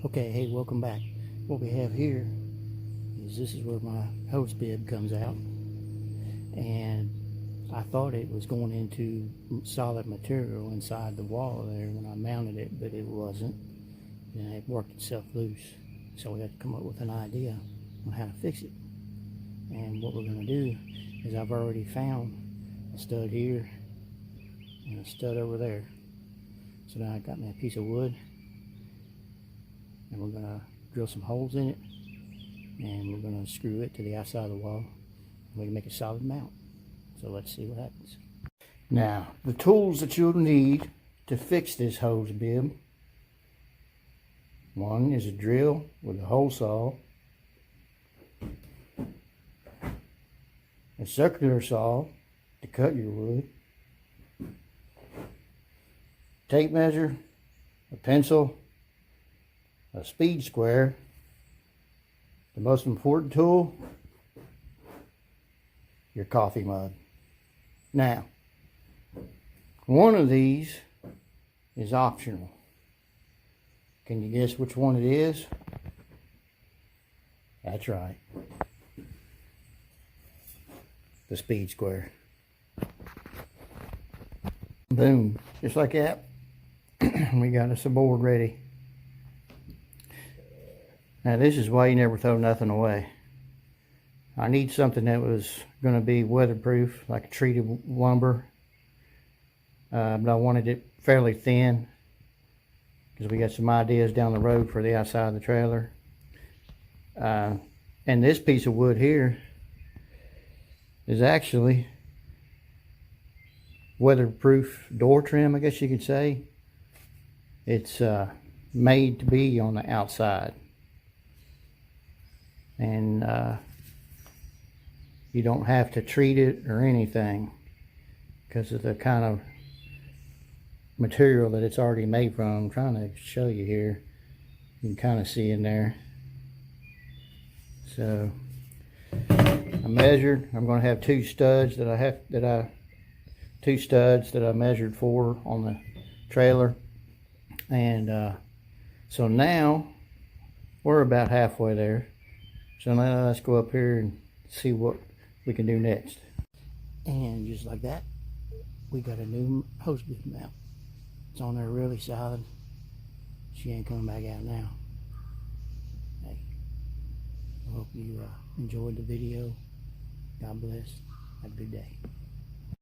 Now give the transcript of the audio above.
Okay, hey, welcome back. What we have here is this is where my hose bib comes out, and I thought it was going into solid material inside the wall there when I mounted it, but it wasn't, and it worked itself loose. So we had to come up with an idea on how to fix it. And what we're going to do is I've already found a stud here and a stud over there. So now I got me a piece of wood, and we're going to drill some holes in it, and we're going to screw it to the outside of the wall, and we can make a solid mount. So let's see what happens. Now, the tools that you'll need to fix this hose bib: one is a drill with a hole saw, a circular saw to cut your wood, tape measure, a pencil, a speed square, the most important tool, your coffee mug. Now, one of these is optional. Can you guess which one it is? That's right. The speed square. Boom. Just like that. We got us a board ready. Now this is why you never throw nothing away. I need something that was going to be weatherproof, like a treated lumber. But I wanted it fairly thin, because we got some ideas down the road for the outside of the trailer. And this piece of wood here is actually weatherproof door trim, I guess you could say. It's made to be on the outside, and you don't have to treat it or anything because of the kind of material that it's already made from. I'm trying to show you here. You can kind of see in there. So I measured. I'm going to have two studs that I measured for on the trailer, and so now we're about halfway there. So now let's go up here and see what we can do next. And just like that, we got a new hose bib mount. It's on there really solid. She ain't coming back out now. Hey, I hope you enjoyed the video. God bless. Have a good day.